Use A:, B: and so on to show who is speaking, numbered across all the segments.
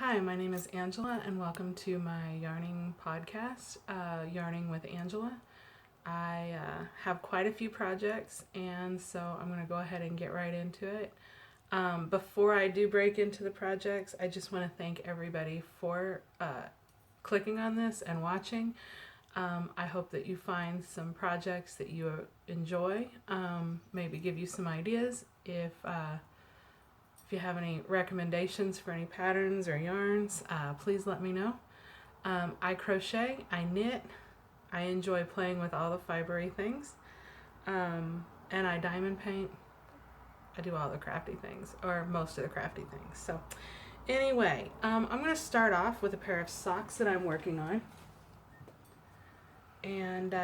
A: Hi, my name is Angela, and welcome to my yarning podcast, Yarning with Angela. I have quite a few projects, and so I'm going to go ahead and get right into it. Before I do break into the projects, I just want to thank everybody for clicking on this and watching. I hope that you find some projects that you enjoy, maybe give you some ideas. If you have any recommendations for any patterns or yarns, please let me know. I crochet, I knit, I enjoy playing with all the fibery things, and I diamond paint. I do all the crafty things, or most of the crafty things. So anyway, I'm going to start off with a pair of socks that I'm working on. And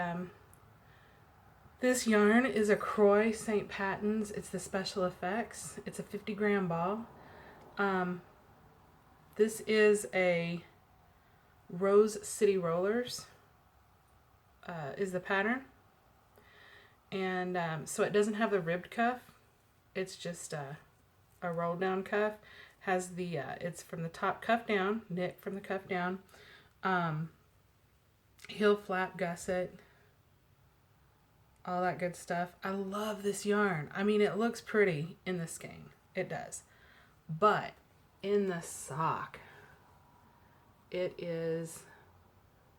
A: this yarn is a Crochet St. Patton's. It's the Special Effects. It's a 50-gram ball. This is a Rose City Rollers is the pattern. And so it doesn't have the ribbed cuff. It's just a roll down cuff. Has the it's from the top cuff down, knit from the cuff down. Heel flap gusset, all that good stuff. I love this yarn. I mean, it looks pretty in the skein. It does. But in the sock, it is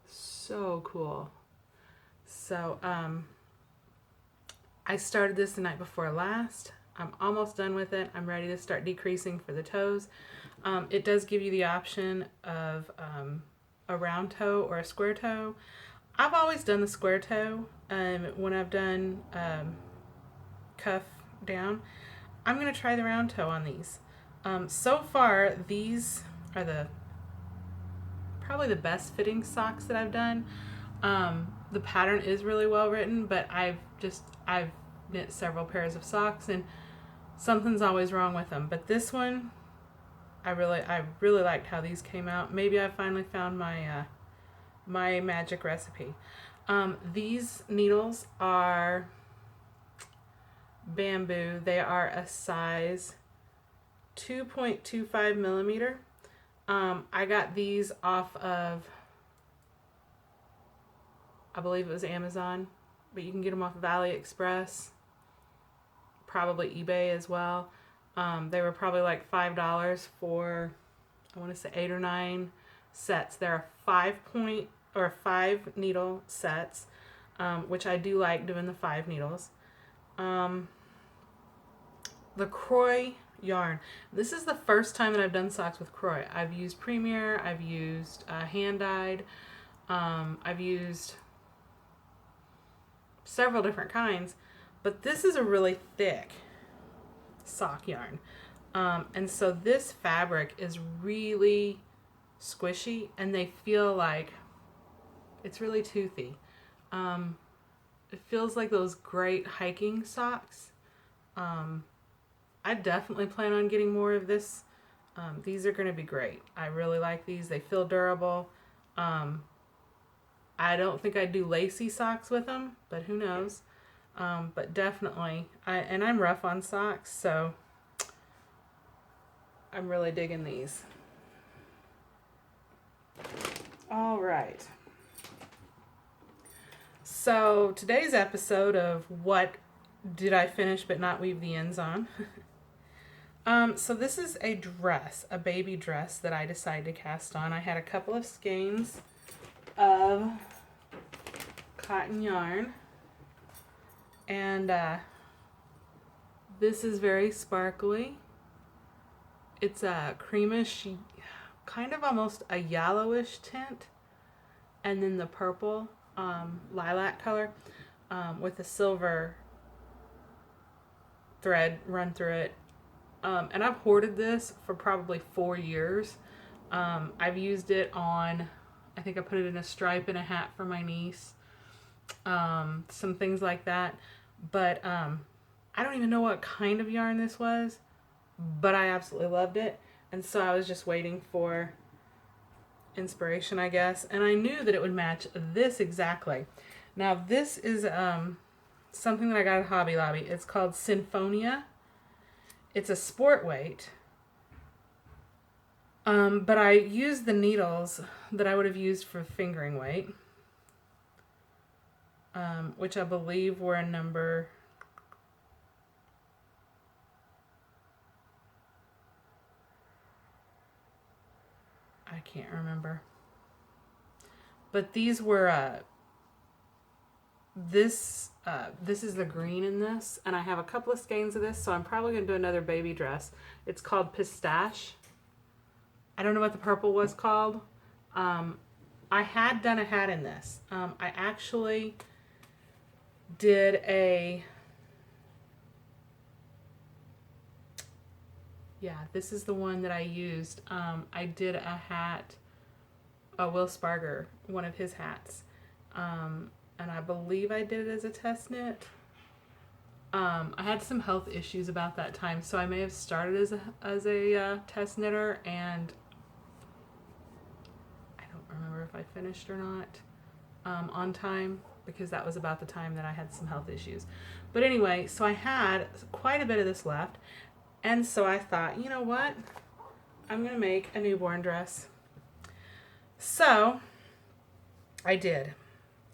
A: so cool. So I started this the night before last. I'm almost done with it. I'm ready to start decreasing for the toes. It does give you the option of a round toe or a square toe. I've always done the square toe when I've done cuff down. I'm going to try the round toe on these. So far, these are probably the best fitting socks that I've done. The pattern is really well written, but I've knit several pairs of socks and something's always wrong with them. But this one, I really liked how these came out. Maybe I finally found my my magic recipe. These needles are bamboo. They are a size 2.25 millimeter. I got these off of, I believe it was Amazon, but you can get them off of AliExpress, probably eBay as well. They were probably like $5 for, I want to say 8 or 9 sets. There are 5 needle sets, which I do like doing the 5 needles. The Crochet yarn. This is the first time that I've done socks with Crochet. I've used Premier, I've used hand dyed, I've used several different kinds, but this is a really thick sock yarn. And so this fabric is really squishy and they feel like it's really toothy. It feels like those great hiking socks. I definitely plan on getting more of this. These are going to be great. I really like these. They feel durable. I don't think I'd do lacy socks with them, but who knows. But definitely, and I'm rough on socks, so I'm really digging these. All right. So today's episode of What Did I Finish But Not Weave the Ends On? So this is a dress, a baby dress that I decided to cast on. I had a couple of skeins of cotton yarn. And this is very sparkly. It's a creamish, kind of almost a yellowish tint. And then the purple lilac color with a silver thread run through it. And I've hoarded this for probably 4 years. I've used it on, I think I put it in a stripe and a hat for my niece. Some things like that. But I don't even know what kind of yarn this was, but I absolutely loved it. And so I was just waiting for inspiration, I guess. And I knew that it would match this exactly. Now this is something that I got at Hobby Lobby. It's called Sinfonia. It's a sport weight. But I used the needles that I would have used for fingering weight, which I believe were a number... I can't remember. But these were, this is the green in this, and I have a couple of skeins of this, so I'm probably going to do another baby dress. It's called Pistache. I don't know what the purple was called. I had done a hat in this. I actually did a... Yeah, this is the one that I used. I did a hat, Will Sparger, one of his hats. And I believe I did it as a test knit. I had some health issues about that time, so I may have started as a test knitter, and I don't remember if I finished or not on time, because that was about the time that I had some health issues. But anyway, so I had quite a bit of this left. And so I thought, you know what? I'm going to make a newborn dress. So I did.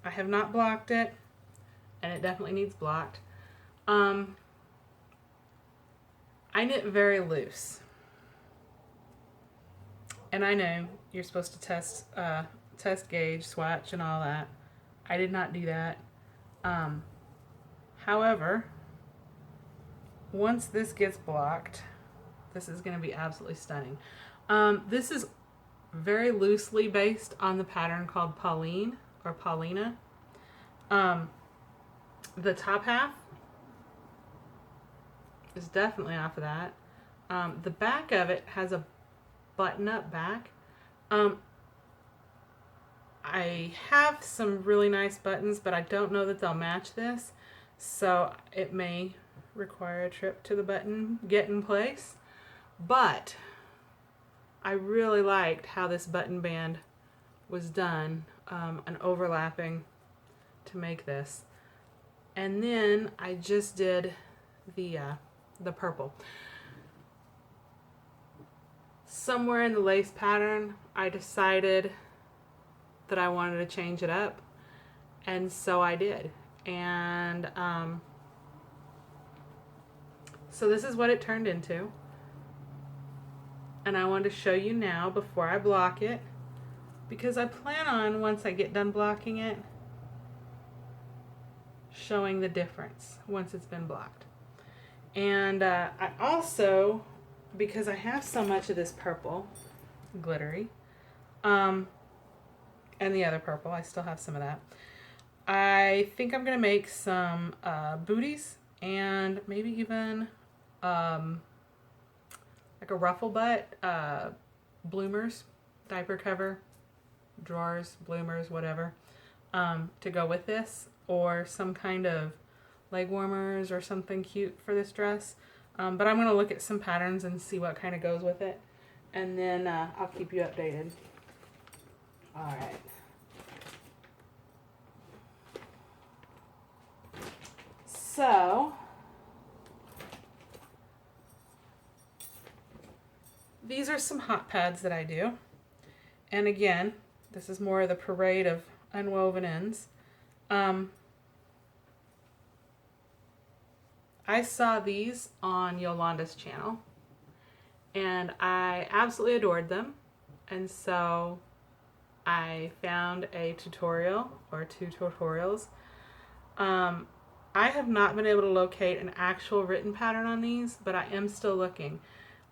A: I have not blocked it, and it definitely needs blocked. I knit very loose. And I know you're supposed to test gauge, swatch, and all that. I did not do that. However, once this gets blocked, this is going to be absolutely stunning. This is very loosely based on the pattern called Pauline or Paulina. The top half is definitely off of that. The back of it has a button-up back. I have some really nice buttons, but I don't know that they'll match this, so it may require a trip to the button get in place. But I really liked how this button band was done, and overlapping to make this. And then I just did the purple. Somewhere in the lace pattern, I decided that I wanted to change it up, and so I did. And so this is what it turned into, and I wanted to show you now before I block it, because I plan on, once I get done blocking it, showing the difference once it's been blocked. And I also, because I have so much of this purple glittery, and the other purple, I still have some of that, I think I'm gonna make some booties, and maybe even like a ruffle butt, bloomers, diaper cover, drawers, bloomers, whatever, to go with this, or some kind of leg warmers or something cute for this dress. But I'm going to look at some patterns and see what kind of goes with it, and then I'll keep you updated. All right. So these are some hot pads that I do. And again, this is more of the parade of unwoven ends. I saw these on Yolanda's channel, and I absolutely adored them. And so I found a tutorial, or two tutorials. I have not been able to locate an actual written pattern on these, but I am still looking.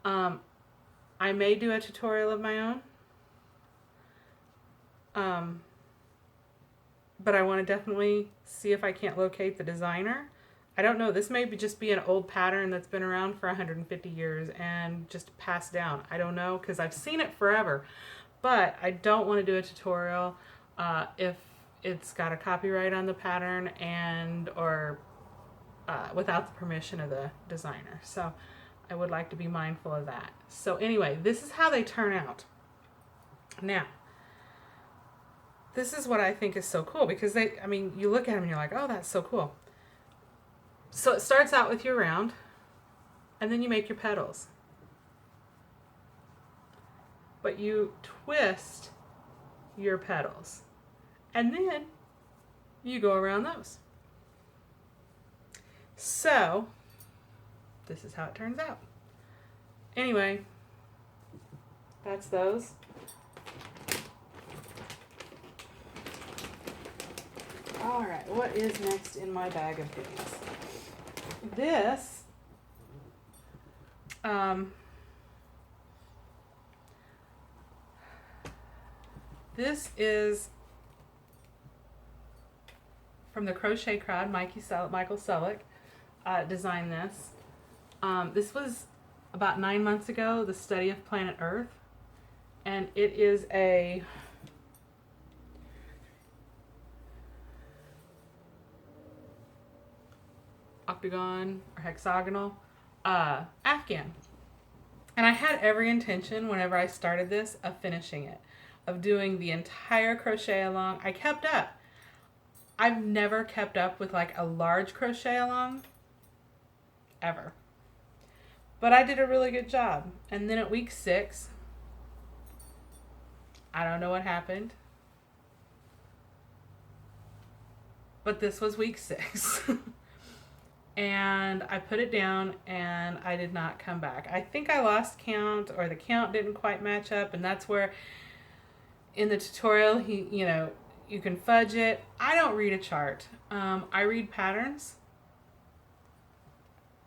A: I may do a tutorial of my own. But I want to definitely see if I can't locate the designer. I don't know, this may just be an old pattern that's been around for 150 years and just passed down. I don't know, because I've seen it forever. But I don't want to do a tutorial if it's got a copyright on the pattern and or without the permission of the designer. So I would like to be mindful of that. So anyway, this is how they turn out. Now, this is what I think is so cool, because you look at them and you're like, oh, that's so cool. So it starts out with your round, and then you make your petals. but you twist your petals and then you go around those. So this is how it turns out. Anyway, that's those. All right, what is next in my bag of goodies? This is from the Crochet Crowd. Michael Selleck designed this. This was about 9 months ago, the study of planet Earth, and it is a octagon or hexagonal Afghan. And I had every intention whenever I started this of finishing it, of doing the entire crochet along. I kept up. I've never kept up with like a large crochet along ever. But I did a really good job. And then at week 6, I don't know what happened, but this was week 6. And I put it down and I did not come back. I think I lost count, or the count didn't quite match up, and that's where in the tutorial you can fudge it. I don't read a chart. I read patterns,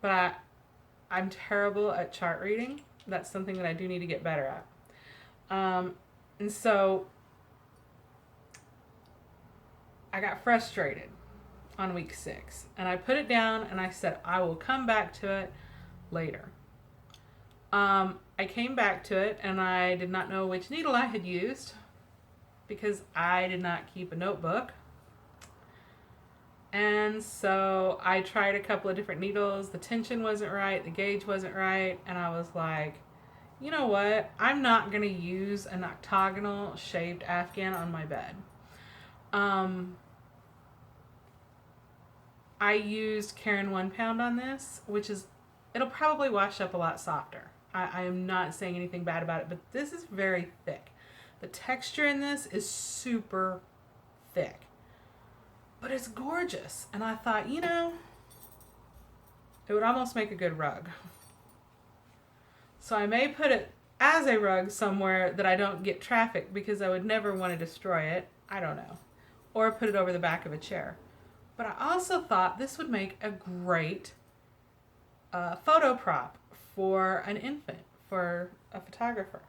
A: but I'm terrible at chart reading. That's something that I do need to get better at. And so I got frustrated on week 6, and I put it down and I said I will come back to it later. I came back to it and I did not know which needle I had used because I did not keep a notebook. And so I tried a couple of different needles. The tension wasn't right, the gauge wasn't right, and I was like, you know what? I'm not going to use an octagonal shaped Afghan on my bed. I used Karen 1 pound on this, which is, it'll probably wash up a lot softer. I am not saying anything bad about it, but this is very thick. The texture in this is super thick, but it's gorgeous. And I thought, it would almost make a good rug. So I may put it as a rug somewhere that I don't get traffic, because I would never want to destroy it. I don't know. Or put it over the back of a chair. But I also thought this would make a great photo prop for an infant, for a photographer.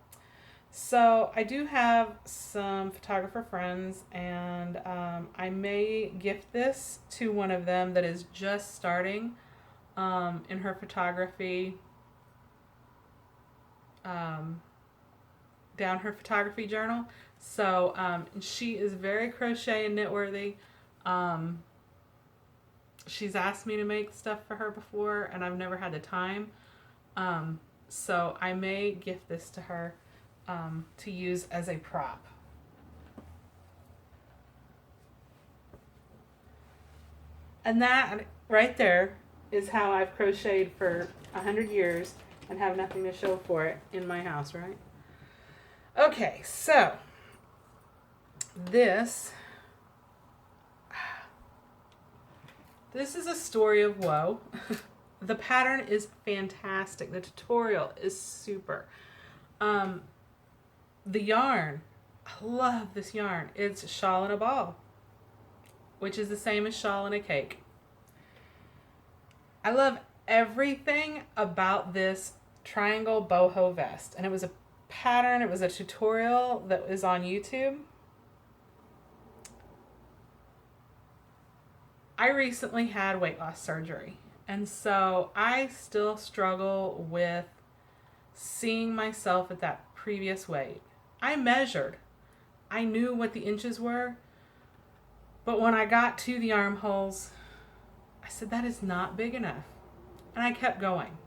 A: So I do have some photographer friends, and I may gift this to one of them that is just starting in her photography, down her photography journal. So she is very crochet and knit worthy. She's asked me to make stuff for her before, and I've never had the time. So I may gift this to her to use as a prop. And that right there is how I've crocheted for 100 years and have nothing to show for it in my house, right? Okay, so this is a story of woe. The pattern is fantastic. The tutorial is super. The yarn, I love this yarn. It's shawl in a ball, which is the same as shawl in a cake. I love everything about this triangle boho vest. And it was a pattern, it was a tutorial that was on YouTube. I recently had weight loss surgery, and so I still struggle with seeing myself at that previous weight. I measured. I knew what the inches were, but when I got to the armholes, I said, that is not big enough. And I kept going.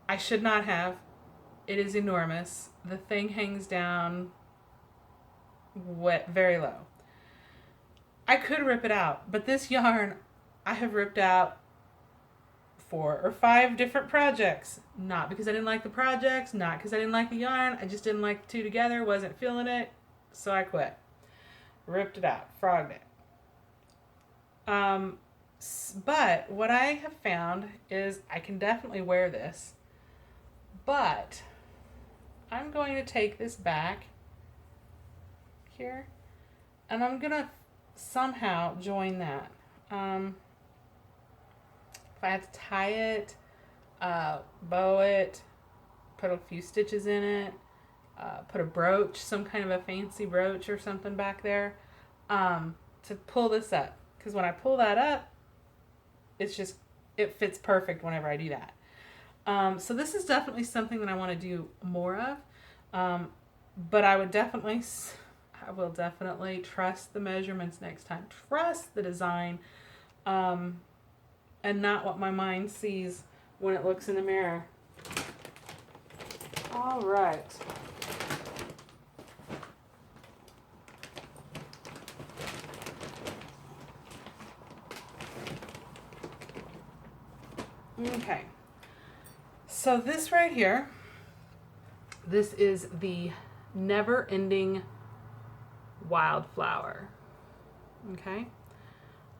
A: I should not have. It is enormous. The thing hangs down very low. I could rip it out, but this yarn I have ripped out 4 or 5 different projects. Not because I didn't like the projects, not because I didn't like the yarn. I just didn't like the two together, wasn't feeling it, so I quit. Ripped it out, frogged it. But what I have found is I can definitely wear this, but I'm going to take this back here and I'm going to somehow join that. If I have to tie it, bow it, put a few stitches in it, put a brooch, some kind of a fancy brooch or something back there, to pull this up. Because when I pull that up, it fits perfect whenever I do that. So this is definitely something that I want to do more of. But I will definitely trust the measurements next time. Trust the design, and not what my mind sees when it looks in the mirror. All right. Okay, so this right here, this is the Never Ending Wildflower. Okay,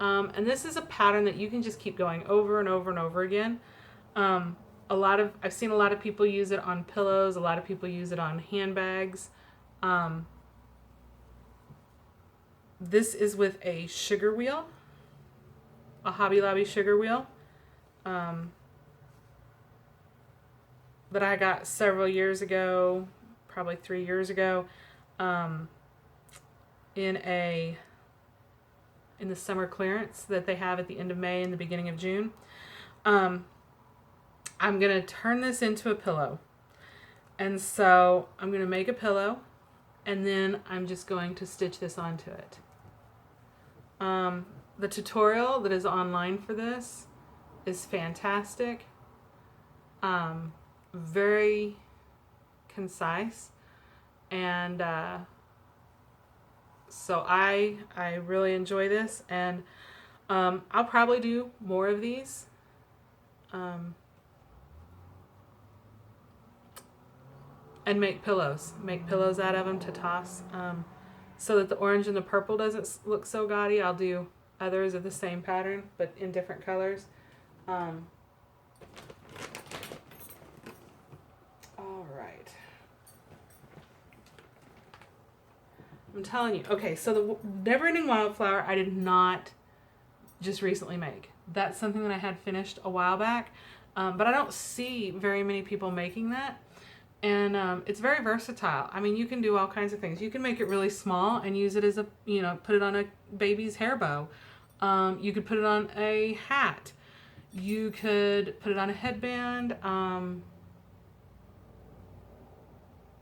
A: and this is a pattern that you can just keep going over and over and over again. I've seen a lot of people use it on pillows. A lot of people use it on handbags. This is with a sugar wheel, a Hobby Lobby sugar wheel. That I got several years ago, probably 3 years ago, in the summer clearance that they have at the end of May and the beginning of June. I'm going to turn this into a pillow. And so I'm going to make a pillow, and then I'm just going to stitch this onto it. The tutorial that is online for this is fantastic. Very concise, and so I really enjoy this, and I'll probably do more of these, and make pillows out of them to toss, so that the orange and the purple doesn't look so gaudy. I'll do others of the same pattern but in different colors. All right. I'm telling you. Okay, so the Never Ending Wildflower I did not just recently make. That's something that I had finished a while back, but I don't see very many people making that. And it's very versatile. I mean, you can do all kinds of things. You can make it really small and use it as put it on a baby's hair bow. You could put it on a hat. You could put it on a headband.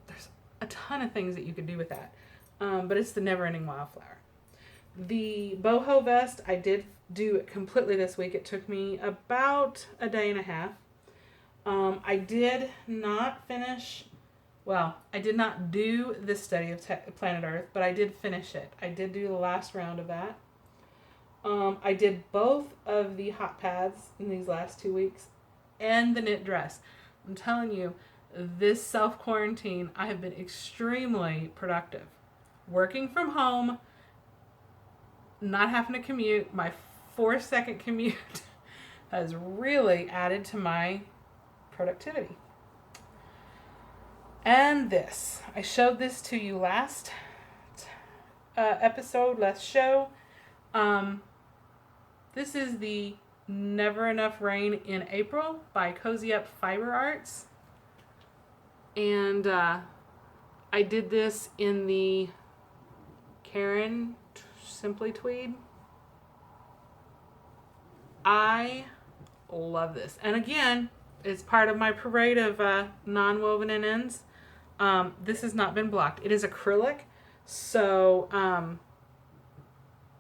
A: There's a ton of things that you could do with that. But it's the Never Ending Wildflower. The boho vest, I did do it completely this week. It took me about a day and a half. I did not do this study of Planet Earth, but I did finish it. I did do the last round of that. I did both of the hot pads in these last 2 weeks and the knit dress. I'm telling you, this self-quarantine, I have been extremely productive. Working from home, not having to commute, my 4-second commute has really added to my productivity. And this, I showed this to you last show. This is the Never Enough Rain in April by Cozy Up Fiber Arts. And I did this in the Karen Simply Tweed. I love this. And again, it's part of my parade of non-woven ends. This has not been blocked. It is acrylic, so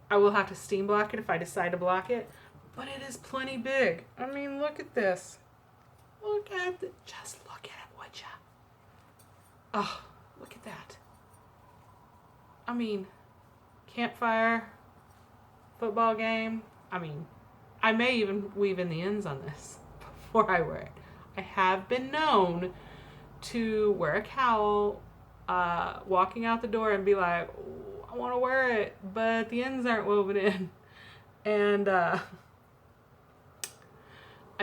A: I will have to steam block it if I decide to block it. But it is plenty big. I mean, look at this. Look at it. Just look at it, would ya? Oh, look at that. I mean, campfire, football game. I mean, I may even weave in the ends on this. before I wear it. I have been known to wear a cowl walking out the door and be like, "Ooh, I want to wear it, but the ends aren't woven in." And I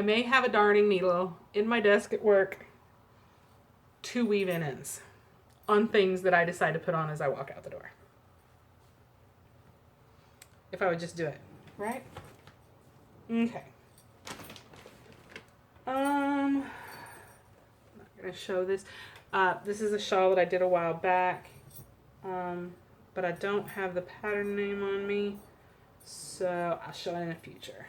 A: may have a darning needle in my desk at work to weave in ends on things that I decide to put on as I walk out the door. If I would just do it, right? Okay. I'm not gonna show this. This is a shawl that I did a while back, but I don't have the pattern name on me, so I'll show it in the future.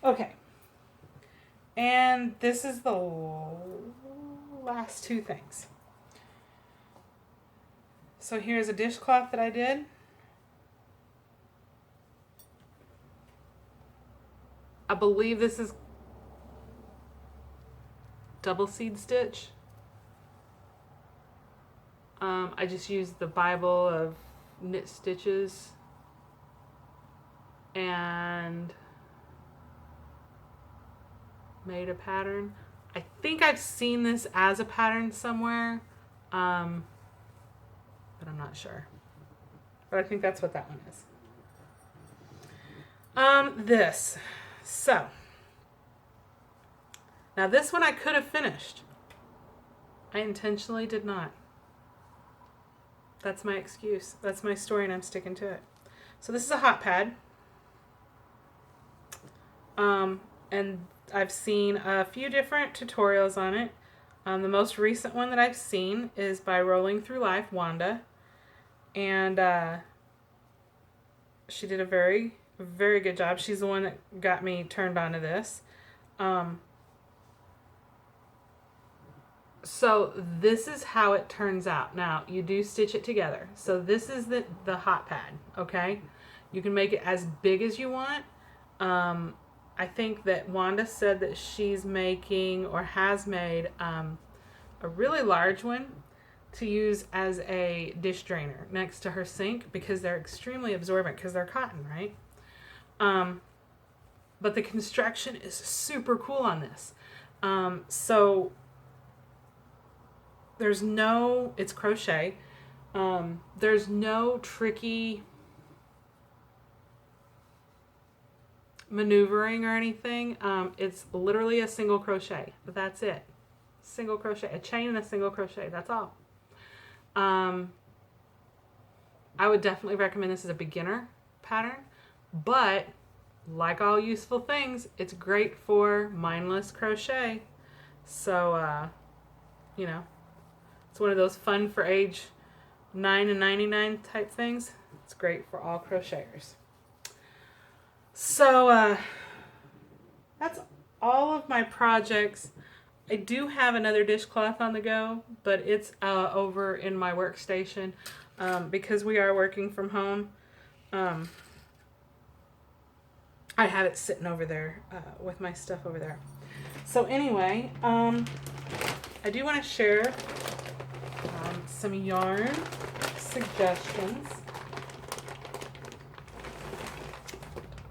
A: Okay. And this is the last two things. So here's a dishcloth that I did. I believe this is double seed stitch. I just used the Bible of knit stitches and made a pattern. I think I've seen this as a pattern somewhere, but I'm not sure. But I think that's what that one is. This. So, now this one I could have finished. I intentionally did not. That's my excuse. That's my story and I'm sticking to it. So this is a hot pad. And I've seen a few different tutorials on it. The most recent one that I've seen is by Rolling Through Life, Wanda. And she did a very, very good job. She's the one that got me turned on to this. So this is how it turns out. Now, you do stitch it together. So this is the hot pad, okay? You can make it as big as you want. I think that Wanda said that she's making or has made a really large one to use as a dish drainer next to her sink because they're extremely absorbent because they're cotton, right? But the construction is super cool on this. So there's no, it's crochet. There's no tricky maneuvering or anything. It's literally a single crochet, but that's it. Single crochet, a chain and a single crochet, that's all. I would definitely recommend this as a beginner pattern, but like all useful things, it's great for mindless crochet. So, you know, it's one of those fun for age 9 and 99 type things. It's great for all crocheters. So, that's all of my projects. I do have another dishcloth on the go, but it's over in my workstation because we are working from home. I have it sitting over there with my stuff over there. So anyway, I do want to share some yarn suggestions.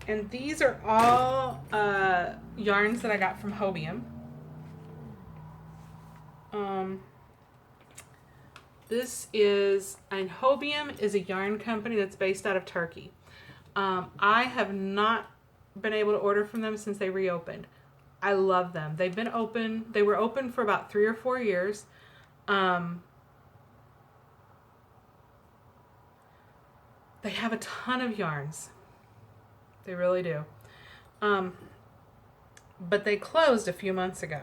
A: And these are all yarns that I got from Hobium. This is, and Hobium is a yarn company that's based out of Turkey. I have not been able to order from them since they reopened. I love them. They've been open. They were open for about 3 or 4 years. They have a ton of yarns. They really do. But they closed a few months ago.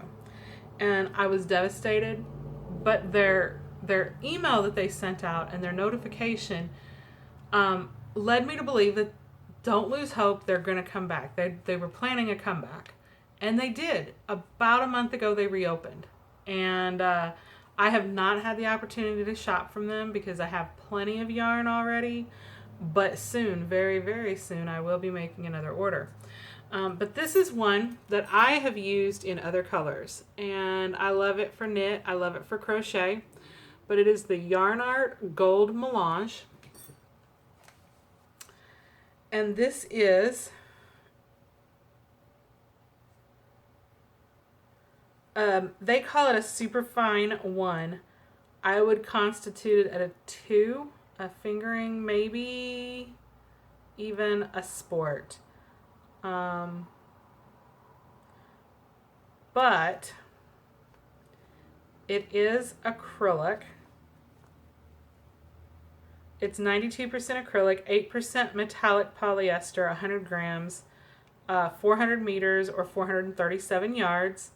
A: And I was devastated. But their email that they sent out and their notification led me to believe that don't lose hope, they're going to come back. They were planning a comeback. And they did. About a month ago, they reopened. And I have not had the opportunity to shop from them because I have plenty of yarn already. But soon, very, very soon, I will be making another order. But this is one that I have used in other colors. And I love it for knit. I love it for crochet. But it is the Yarn Art Gold Melange. And this is They call it a superfine 1. I would constitute it at a 2, a fingering, maybe even a sport. But it is acrylic. It's 92% acrylic, 8% metallic polyester, 100 grams, 400 meters or 437 yards.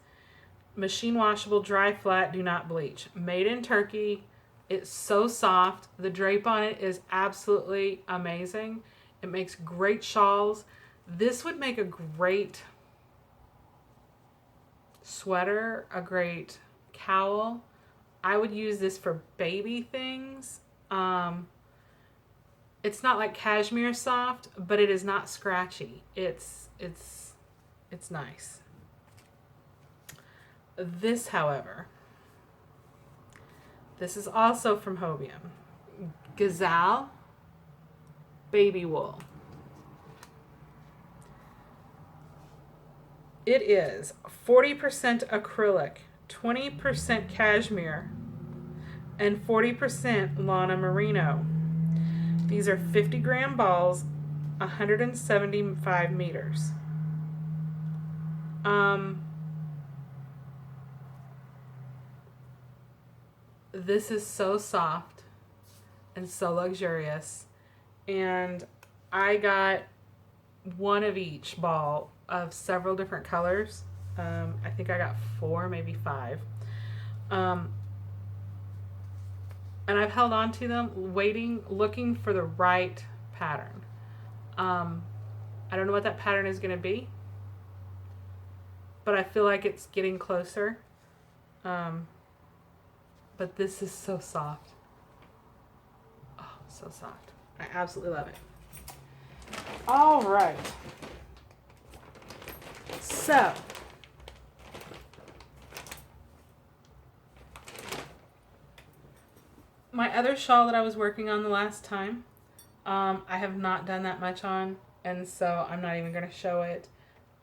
A: Machine washable, dry flat, do not bleach. Made in Turkey. It's so soft. The drape on it is absolutely amazing. It makes great shawls. This would make a great sweater, a great cowl. I would use this for baby things. It's not like cashmere soft, but it is not scratchy. It's nice. This, however, this is also from Hobium. Gazelle baby wool. It is 40% acrylic, 20% cashmere, and 40% Lana Merino. These are 50-gram balls, 175 meters. This is so soft and so luxurious. And I got one of each ball of several different colors. I think I got 4, maybe 5. And I've held on to them, looking for the right pattern. I don't know what that pattern is going to be, but I feel like it's getting closer. But this is so soft. Oh, so soft. I absolutely love it. All right. So, my other shawl that I was working on the last time, I have not done that much on, and so I'm not even going to show it.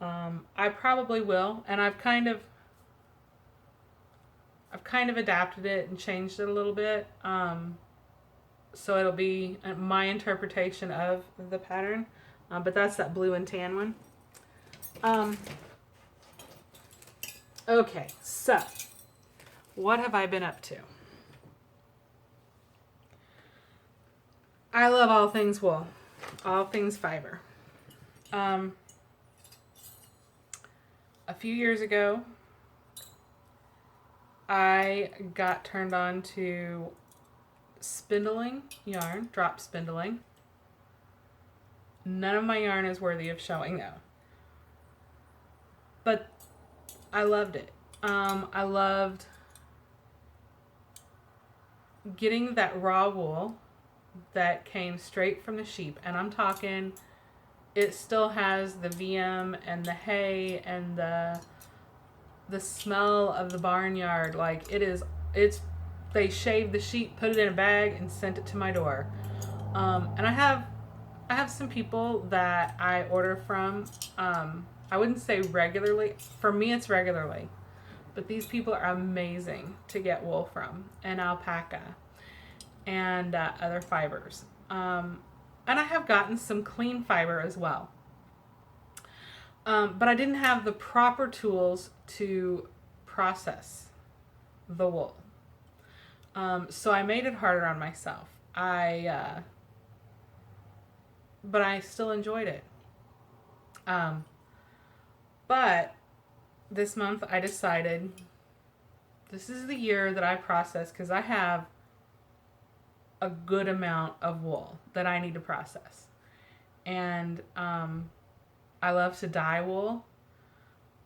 A: I probably will, and I've kind of adapted it and changed it a little bit, so it'll be my interpretation of the pattern, but that's that blue and tan one. Okay, so what have I been up to? I love all things wool, all things fiber. A few years ago, I got turned on to spindling yarn, drop spindling. None of my yarn is worthy of showing though. But I loved it. I loved getting that raw wool that came straight from the sheep. And I'm talking, it still has the VM and the hay and the smell of the barnyard. Like they shaved the sheep, put it in a bag, and sent it to my door. And I have some people that I order from. I wouldn't say regularly. For me, it's regularly. But these people are amazing to get wool from, and alpaca, and other fibers. And I have gotten some clean fiber as well. But I didn't have the proper tools to process the wool. So I made it harder on myself. But I still enjoyed it. But this month I decided this is the year that I process, because I have a good amount of wool that I need to process. And I love to dye wool.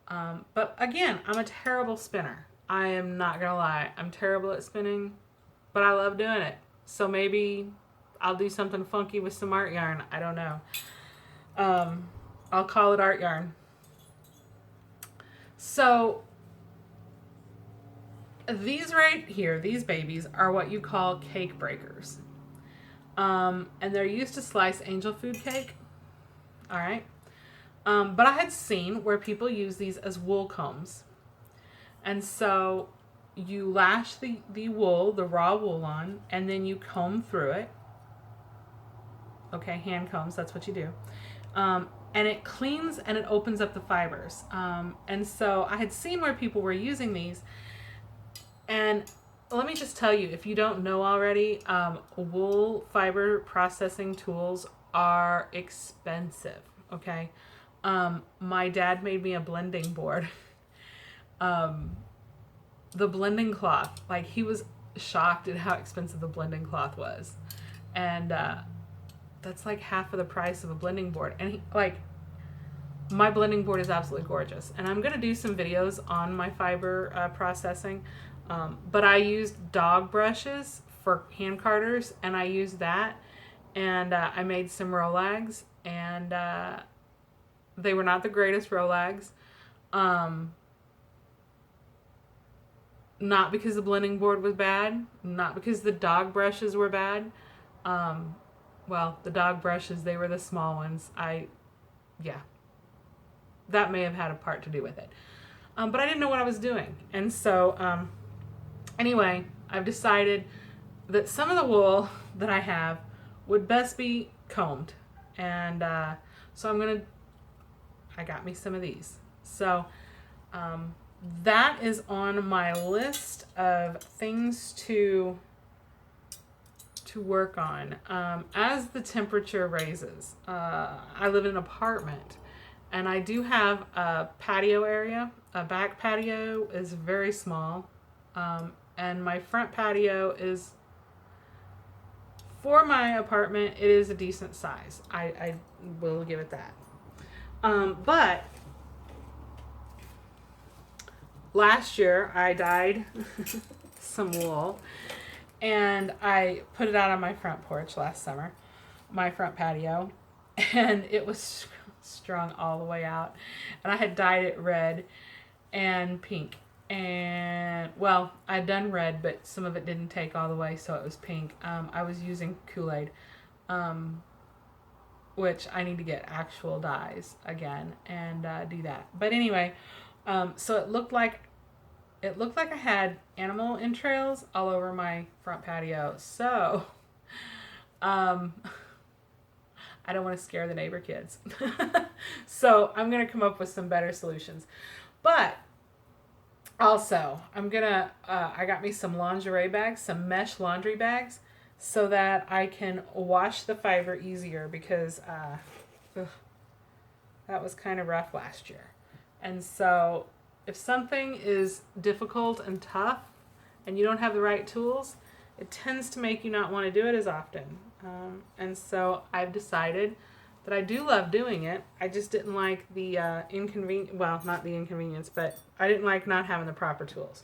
A: But again, I'm a terrible spinner. I am not going to lie. I'm terrible at spinning, but I love doing it. So maybe I'll do something funky with some art yarn. I don't know. I'll call it art yarn. So these right here, these babies, are what you call cake breakers. And they're used to slice angel food cake. All right. But I had seen where people use these as wool combs. And so you lash the wool, the raw wool on, and then you comb through it. Okay, hand combs, that's what you do. And it cleans and it opens up the fibers. And so I had seen where people were using these. And let me just tell you, if you don't know already, wool fiber processing tools are expensive. Okay. My dad made me a blending board. The blending cloth, like he was shocked at how expensive the blending cloth was. And that's like half of the price of a blending board. And my blending board is absolutely gorgeous. And I'm going to do some videos on my fiber processing. But I used dog brushes for hand carders, and I used that. And I made some Rolags, and they were not the greatest Rolags. Not because the blending board was bad, not because the dog brushes were bad. Well, the dog brushes, they were the small ones. Yeah, that may have had a part to do with it. But I didn't know what I was doing. And so, anyway, I've decided that some of the wool that I have would best be combed. And so I got me some of these. So, that is on my list of things to work on. As the temperature raises, I live in an apartment, and I do have a patio area. A back patio is very small, and my front patio is, for my apartment, it is a decent size. I will give it that. But last year I dyed some wool, and I put it out on my front porch last summer, my front patio, and it was strung all the way out. And I had dyed it red and pink. And, well, I'd done red, but some of it didn't take all the way, so it was pink. I was using Kool-Aid, which I need to get actual dyes again and do that. But anyway, so it looked like I had animal entrails all over my front patio. So, I don't want to scare the neighbor kids. So I'm going to come up with some better solutions. But also, I got me some lingerie bags, some mesh laundry bags, so that I can wash the fiber easier, because that was kind of rough last year. And so if something is difficult and tough and you don't have the right tools, it tends to make you not want to do it as often. And so I've decided that I do love doing it. I just didn't like the not the inconvenience, but I didn't like not having the proper tools.